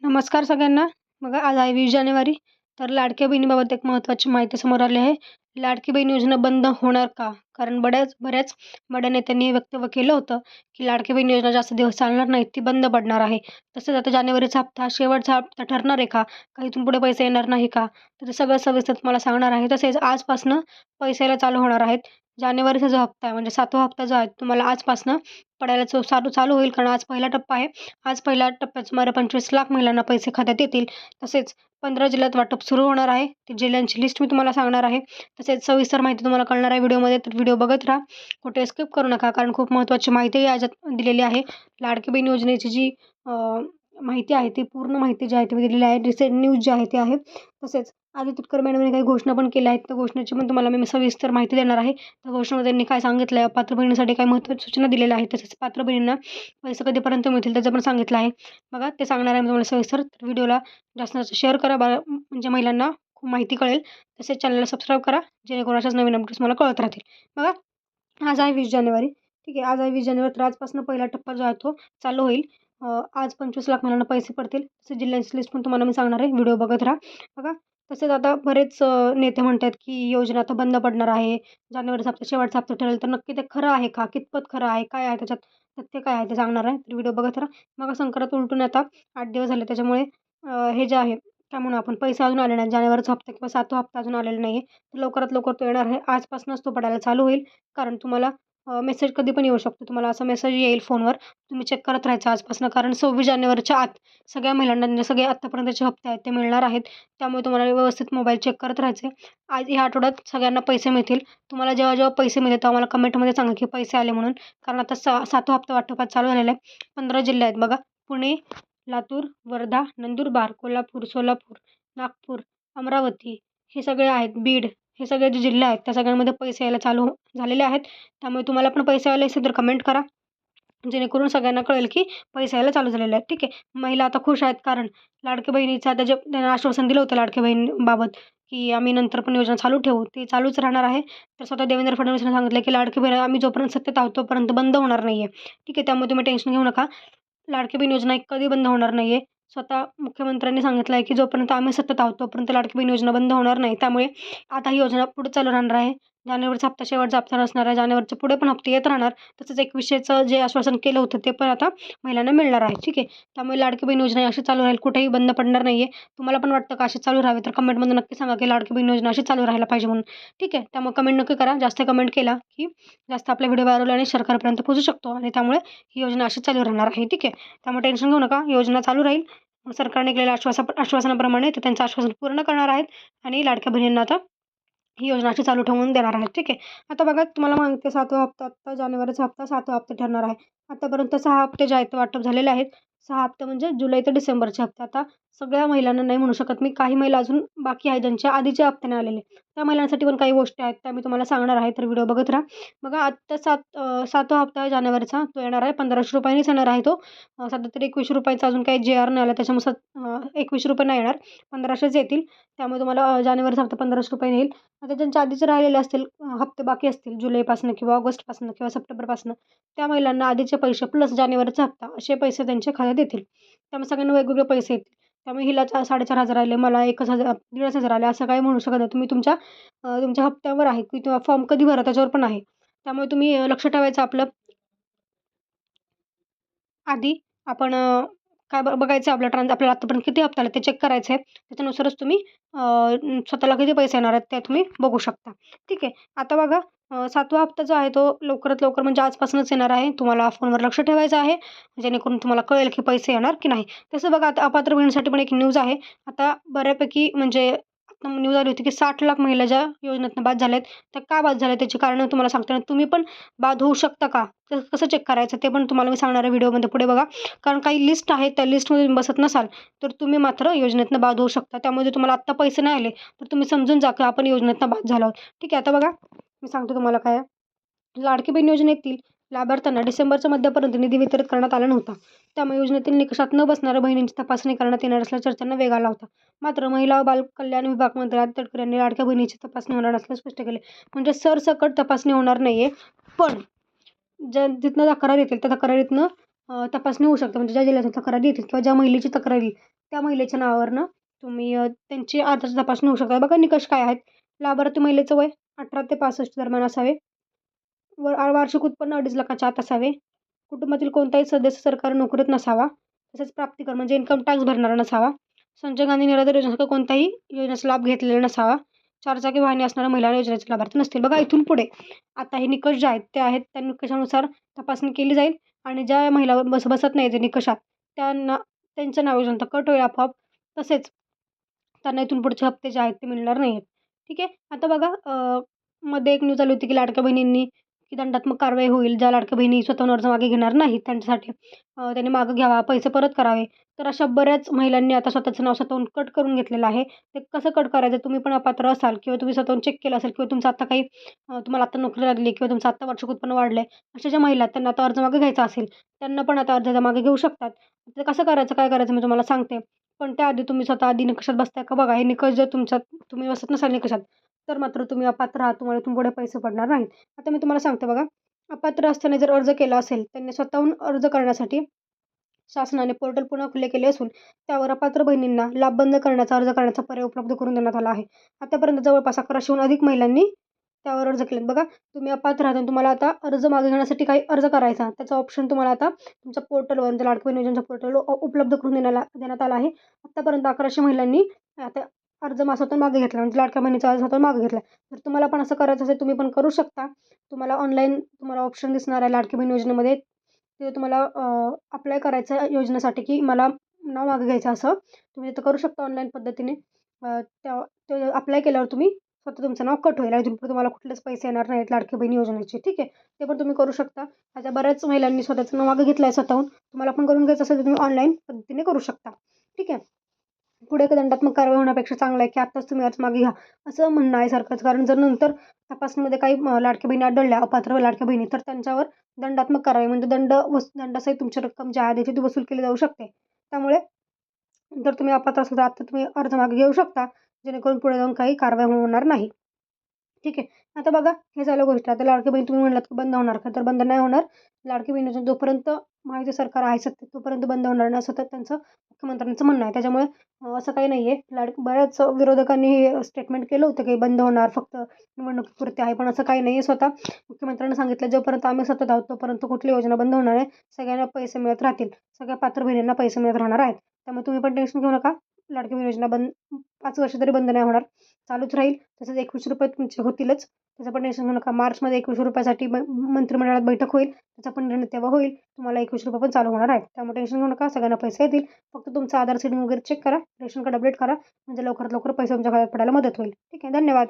नमस्कार सगळ्यांना. बघा आज आहे 20 जानेवारी. तर लाडक्या बहिणीबाबत एक महत्त्वाची माहिती समोर आली आहे. लाडकी बहीण योजना बंद होणार का? कारण बऱ्याच बड्या नेत्यांनी वक्तव्य केलं होतं, की लाडकी बहीण योजना जास्त दिवस चालणार नाही, ती बंद पडणार आहे. तसंच आता जानेवारीचा हप्ता शेवटचा हप्ता ठरणार आहे का? का इथून पुढे पैसे येणार नाही का? तर ते सगळं सविस्तर तुम्हाला सांगणार आहे. तसेच आजपासनं पैसे यायला चालू होणार आहेत. जानेवारीचा जो हप्ता आहे म्हणजे 7वा हप्ता जो आहे तुम्हाला आजपासनं पडायला चालू चालू होईल. कारण आज पहिला टप्पा आहे. आज पहिल्या टप्प्यात सुमारे 25 लाख महिलांना पैसे खात्यात येतील. तसेच 15 जिल्ह्यात वाटप सुरू होणार आहे. ती जिल्ह्यांची लिस्ट मी तुम्हाला सांगणार आहे. तसेच सविस्तर माहिती तुम्हाला कळणार आहे व्हिडिओमध्ये, तर व्हिडिओ बघत राहा. कुठे स्किप करू नका, कारण खूप महत्त्वाची माहिती याच्यात दिलेली आहे. लाडकी बहीण योजनेची जी माहिती आहे, ती पूर्ण माहिती जी आहे ती दिलेली आहे. रिसेंट न्यूज जी आहे ती आहे. तसेच आदित्य तटकरे मॅडमने काही घोषणा पण केल्या आहेत. त्या घोषणेची पण तुम्हाला मी सविस्तर माहिती देणार आहे. त्या घोषणेमध्ये त्यांनी काय सांगितलं आहे, पात्र बहिणीसाठी काय महत्त्वाच्या सूचना दिलेल्या आहेत. तसेच पात्र बहिणींना पैसे कधीपर्यंत मिळतील त्याचं पण सांगितलं आहे. बघा ते सांगणार आहे मी तुम्हाला सविस्तर. तर व्हिडिओला जास्तीत जास्त शेअर करा म्हणजे महिलांना खूप माहिती कळेल. तसेच चॅनलला सबस्क्राईब करा, जेणेकरून अशाच नवीन अपडेट्स मला कळत राहतील. बघा आज आहे 20 जानेवारी. ठीक आहे, आज आहे 20 जानेवारी. तर आजपासून पहिला टप्पा जो आहे तो चालू होईल. आज 25 लाख महिलांना पैसे पडतील. तसेच जिल्ह्यांची लिस्ट पण तुम्हाला मी सांगणार आहे. व्हिडिओ बघत राहा. बघा तसेच आता बरेच नेते म्हणतात, की योजना आता बंद पडणार आहे. जानेवारीचा हप्ता शेवटचा हप्ता ठरेल. तर नक्की ते खरं आहे का? कितपत खरं आहे? काय आहे त्याच्यात तथ्य काय आहे ते सांगणार आहे. तर व्हिडिओ बघत राहा. मग संक्रांत उलटून आता 8 दिवस झाले. त्याच्यामुळे हे जे आहे काय म्हणू आपण, पैसे अजून आले नाहीत. जानेवारीचा हप्ता किंवा 7वा हप्ता अजून आलेला नाही आहे. तर लवकरात लवकर तो येणार आहे. आजपासूनच तो पडायला चालू होईल. कारण तुम्हाला मेसेज कधी पण येऊ शकतो. तुम्हाला असा मेसेज येईल फोनवर. तुम्ही चेक करत राहायचं आजपासून. कारण 26 जानेवारीच्या आत सगळ्या महिलांना म्हणजे सगळे आत्तापर्यंतचे हप्ते आहेत ते मिळणार आहेत. त्यामुळे तुम्हाला व्यवस्थित मोबाईल चेक करत राहायचे. आज ह्या आठवड्यात सगळ्यांना पैसे मिळतील. तुम्हाला जेव्हा पैसे मिळतील तेव्हा मला कमेंटमध्ये सांगा, की पैसे आले म्हणून. कारण आता 7वा हप्ता वाटपात चालू झालेला आहे. 15 जिल्हे आहेत बघा. पुणे, लातूर, वर्धा, नंदुरबार, कोल्हापूर, सोलापूर, नागपूर, अमरावती हे सगळे आहेत. बीड हे सगळे जे जिल्हे आहेत त्या सगळ्यांमध्ये पैसे यायला चालू झालेले आहेत. त्यामुळे तुम्हाला पण पैसे आले असेल तर कमेंट करा, जेणेकरून सगळ्यांना कळेल की पैसे यायला चालू झालेले आहेत. ठीक आहे, महिला आता खुश आहेत. कारण लाडक्या बहिणीचा त्यांना आश्वासन दिलं होतं लाडक्या बहिणीबाबत, की आम्ही नंतर पण योजना चालू ठेवू. ती चालूच राहणार आहे. तर स्वतः देवेंद्र फडणवीसांनी सांगितलं, की लाडकी बहीण आम्ही जोपर्यंत सत्तेत आहोत तोपर्यंत बंद होणार नाही आहे. ठीक आहे, त्यामुळे तुम्ही टेन्शन घेऊ नका. लाडकी बहीण योजना कधी बंद होणार नाही आहे. स्वतः मुख्यमंत्र्यांनी सांगितलं आहे, की जोपर्यंत आम्ही सत्तेत आहोत तोपर्यंत लाडकी बहीण योजना बंद होणार नाही. त्यामुळे आता ही योजना पुढे चालू राहणार आहे. जानेवारीचा हप्ता शेवटचा हप्ता नसणार आहे. जानेवारीच्या पुढे पण हप्ते येत राहणार. तसंच 2100चं जे आश्वासन केलं होतं ते पण आता महिलांना मिळणार आहे. ठीक आहे, त्यामुळे लाडकी बहीण योजना अशी चालू राहील, कुठेही बंद पडणार नाही आहे. तुम्हाला पण वाटतं का अशी चालू राहावी? तर कमेंटमध्ये नक्की सांगा, की लाडकी बहीण योजना अशी चालू राहायला पाहिजे म्हणून. ठीक आहे, त्यामुळे कमेंट नक्की करा. जास्त कमेंट केला की जास्त आपला व्हिडिओ व्हायरल आणि सरकारपर्यंत पोहोचू शकतो आणि त्यामुळे ही योजना अशी चालू राहणार आहे. ठीक आहे, त्यामुळे टेन्शन घेऊ नका. योजना चालू राहील. सरकारने केलेल्या आश्वासनाप्रमाणे ते त्यांचं आश्वासन पूर्ण करणार आहेत आणि लाडक्या बहिणींना आता ही योजना अशी चालू ठेवून देणार आहेत. ठीक आहे, आता बघा तुम्हाला माहिती आहे 7वा हप्ता आत्ता जानेवारीचा हप्ता 7वा हप्ता ठरणार आहे. आतापर्यंत 6 हप्ते जे आहेत ते वाटप झालेले आहेत. 6 हप्ते म्हणजे जुलै ते डिसेंबरचे हप्ते. आता सगळ्या महिलांना नाही म्हणू शकत मी, काही महिला अजून बाकी आहेत ज्यांच्या आधीचे हप्ते नाही आलेले. त्या महिलांसाठी पण काही गोष्टी आहेत त्या मी तुम्हाला सांगणार आहे. तर व्हिडिओ बघत राहा. बघा आत्ता 7वा हप्ता आहे जानेवारीचा, तो येणार आहे 1500 रुपयांनीच येणार आहे तो. सध्या तरी 21 रुपयाचा अजून काही जे आर नाही आला, त्याच्यानुसार 21 रुपये नाही येणार, 1500च येतील. त्यामुळे तुम्हाला जानेवारीचा हप्ता 1500 रुपये येईल. आता ज्यांचे आधीचे राहिलेले असतील हप्ते बाकी असतील जुलैपासून किंवा ऑगस्टपासून किंवा सप्टेंबरपासून, त्या महिलांना आधीचे पैसे प्लस जानेवारीचा हप्ता असे पैसे त्यांच्या खात्यात येतील. त्यामुळे सगळ्यांना वेगवेगळे पैसे येतील. त्यामुळे हिला 4,500 आले, मला 1,000 1,500 आले असं काही म्हणू शकत नाही. तुम्ही तुमच्या हप्त्यावर आहे की तुम्ही फॉर्म कधी भरा त्याच्यावर पण आहे. त्यामुळे तुम्ही लक्ष ठेवायचं आपलं. आधी आपण काय बघायचं आपल्याला आत्तापर्यंत किती हप्ते आले ते चेक करायचं आहे. त्याच्यानुसारच तुम्ही स्वतःला किती पैसे येणार आहेत ते तुम्ही बघू शकता. ठीक आहे, आता बघा 7वा हप्ता जो आहे तो लवकरात लवकर म्हणजे आजपासूनच येणार आहे. तुम्हाला फोनवर लक्ष ठेवायचं आहे, जेणेकरून तुम्हाला कळेल की पैसे येणार की नाही. तसं बघा आता अपात्र बहिणीसाठी पण एक न्यूज आहे. आता बऱ्यापैकी म्हणजे आता न्यूज आली होती, की 60 लाख महिला ज्या योजनेतनं बाद झाल्या आहेत, त्या का बाद झाल्या त्याची कारणं तुम्हाला सांगते. आणि तुम्ही पण बाद होऊ शकता का? तर कसं चेक करायचं ते पण तुम्हाला मी सांगणार आहे व्हिडिओमध्ये पुढे बघा. कारण काही लिस्ट आहे, त्या लिस्टमध्ये तुम्ही बसत नसाल तर तुम्ही मात्र योजनेतनं बाद होऊ शकता. त्यामुळे तुम्हाला आत्ता पैसे नाही आले तर तुम्ही समजून जा की आपण योजनेतनं बाद झालो आहोत. ठीक आहे, आता बघा मी सांगतो तुम्हाला काय आहे. लाडकी बहीण योजनेतील लाभार्थ्यांना डिसेंबरच्या मध्यापर्यंत निधी वितरित करण्यात आला नव्हता. त्यामुळे योजनेतील निकषात न बसणाऱ्या बहिणींची तपासणी करण्यात येणार असल्याच्या चर्चांना वेग आला होता. मात्र महिला व बालकल्याण विभाग मंत्री आदित्य तटकरे यांनी लाडक्या बहिणीची तपासणी होणार असल्याचे स्पष्ट केले. म्हणजे सरसकट तपासणी होणार नाहीये, पण जिथनं तक्रार येतील त्या तक्रारीतनं तपासणी होऊ शकते. म्हणजे ज्या जिल्ह्यातून तक्रारी येतील किंवा ज्या महिलेची तक्रार येईल त्या महिलेच्या नावावरनं तुम्ही त्यांची आधारची तपासणी होऊ शकता. बघा निकष काय आहेत. लाभार्थी महिलेचं वय 18 ते 65 दरम्यान असावे. वार्षिक उत्पन्न 2.5 लाखाच्या आत असावे. कुटुंबातील कोणताही सदस्य सरकारी नोकरीत नसावा. तसेच प्राप्तिकर म्हणजे इन्कम टॅक्स भरणारा नसावा. संजय गांधी निराधार योजनेसारखा कोणताही योजनेचा लाभ घेतलेला नसावा. 4 चाकी वाहने असणाऱ्या महिला योजनेचे लाभार्थी नसतील. बघा इथून पुढे आता हे निकष जे आहेत ते आहेत, त्या निकषानुसार तपासणी केली जाईल आणि ज्या महिला बसत नाही ते निकषात त्यांचं नाव योजनेत कट होईल आपोआप. तसेच त्यांना इथून पुढचे हप्ते जे आहेत ते मिळणार नाही आहेत. ठीक आहे. आता बघा मध्ये एक न्यूज आली होती की लाडक्या बहिणींनी की दंडात्मक कारवाई होईल. ज्या लाडक्या बहिणी स्वतःहून अर्ज मागे घेणार नाहीत त्यांच्यासाठी त्यांनी मागं घ्यावा, पैसे परत करावे. तर अशा बऱ्याच महिलांनी आता स्वतःचं नाव स्वतःहून कट करून घेतलेलं आहे. ते कसं कट करायचं, तुम्ही पण अपात्र असाल किंवा तुम्ही स्वतःहून चेक केलं असेल किंवा तुमचं आता काही तुम्हाला आता नोकरी लागली किंवा तुमचं आता वार्षिक उत्पन्न वाढलं आहे, अशा ज्या महिला आहेत त्यांना आता अर्ज मागे घ्यायचा असेल, त्यांना पण आता अर्जाचा मागे घेऊ शकतात. तर कसं करायचं, काय करायचं मी तुम्हाला सांगते. पण त्याआधी तुम्ही स्वतः आधी निकषात बसताय का बघा. हे निकष जर तुम्ही बसत नसाल निकषात, तर मात्र तुम्ही अपात्र आहात. तुम्हाला इथून पुढे पैसे पडणार नाहीत. आता मी तुम्हाला सांगते बघा. अपात्र असताना जर अर्ज केला असेल, त्यांनी स्वतःहून अर्ज करण्यासाठी शासनाने पोर्टल पुन्हा खुले केले असून त्यावर अपात्र बहिणींना लाभ बंद करण्याचा अर्ज करण्याचा पर्याय उपलब्ध करून देण्यात आला आहे. आतापर्यंत जवळपास 1100हून अधिक महिलांनी त्यावर अर्ज केलेत. बघा तुम्ही अपात्र आहात आणि तुम्हाला आता अर्ज मागे घेण्यासाठी काही अर्ज करायचा, त्याचा ऑप्शन तुम्हाला आता तुमच्या पोर्टलवर म्हणजे लाडकी बहीण योजनेच्या पोर्टलवर उपलब्ध करून देण्यात आला आहे. आतापर्यंत 1100 महिलांनी आता अर्ज स्वतःहून मागे घेतला, म्हणजे लाडक्या बहिणीचा अर्ज स्वतःहून मागे घेतला. तर तुम्हाला पण असं करायचं असेल तुम्ही पण करू शकता. तुम्हाला ऑनलाईन ऑप्शन दिसणार आहे लाडकी बहीण योजनेमध्ये. ते तुम्हाला अप्लाय करायचं आहे योजनेसाठी की मला नाव मागे घ्यायचं असं तुम्ही तिथं करू शकता ऑनलाईन पद्धतीने. ते अप्लाय केल्यावर तुम्ही स्वतः तुमचं नाव कट होईल आणि इथून पुढे तुम्हाला कुठलेच पैसे येणार नाहीत लाडकी बहीण योजनेचे. ठीक आहे. ते पण तुम्ही करू शकता. आता बऱ्याच महिलांनी स्वतःचं नाव मागे घेतलं आहे स्वतःहून. तुम्हाला पण करून घ्यायचं असेल तर तुम्ही ऑनलाईन पद्धतीने करू शकता. ठीक आहे. पुढे दंडात्मक कारवाई होण्यापेक्षा चांगलं आहे की आत्ताच तुम्ही अर्ज मागे घ्या असं म्हणणं आहे सरकारचं. कारण जर नंतर तपासणीमध्ये काही लाडक्या बहिणी आढळल्या, अपात्र लाडक्या बहिणी, तर त्यांच्यावर दंडात्मक कारवाई म्हणजे दंडासहित तुमची रक्कम जी आहे ती वसूल केली जाऊ शकते. त्यामुळे जर तुम्ही अपात्र असाल तर आता तुम्ही अर्ज मागे घेऊ शकता, जेणेकरून पुढे जाऊन काही कारवाई होणार नाही. ठीक आहे. आता बघा हे झालं गोष्ट. आता लाडकी बहीण तुम्ही म्हणालात की बंद होणार का, तर बंद नाही होणार. लाडकी बहीण योजना जोपर्यंत महायुती सरकार आहे सत्तेत तोपर्यंत बंद होणार नाही असं तर त्यांचं मुख्यमंत्र्यांचं म्हणणं आहे. त्याच्यामुळे असं काही नाही आहे. बऱ्याच विरोधकांनी हे स्टेटमेंट केलं होतं की बंद होणार फक्त निवडणुकीपुरते आहे, पण असं काही नाही आहे. स्वतः मुख्यमंत्र्यांनी सांगितलं जोपर्यंत आम्ही सत्तेत आहोत तोपर्यंत कुठली योजना बंद होणार आहे. सगळ्यांना पैसे मिळत राहतील. सगळ्या पात्र बहिणींना पैसे मिळत राहणार आहेत. त्यामुळे तुम्ही पण टेन्शन घेऊ नका. लाडकी बहीण योजना 5 वर्ष तरी बंद नाही होणार, चालूच राहील. तसेच ₹21 तुमचे होतीलच. त्याचं पण टेन्शन घेऊ नका. मार्चमध्ये ₹21साठी मंत्रिमंडळात बैठक होईल. त्याचा पण निर्णय तेव्हा होईल. तुम्हाला ₹21 पण चालू होणार आहेत. त्यामुळे टेन्शन घेऊ नका. सगळ्यांना पैसे येतील. फक्त तुमचं आधार सीडिंग वगैरे चेक करा, रेशन कार्ड अपडेट करा, म्हणजे लवकरात लवकर पैसे तुमच्या खात्यात पडायला मदत होईल. ठीक आहे. धन्यवाद.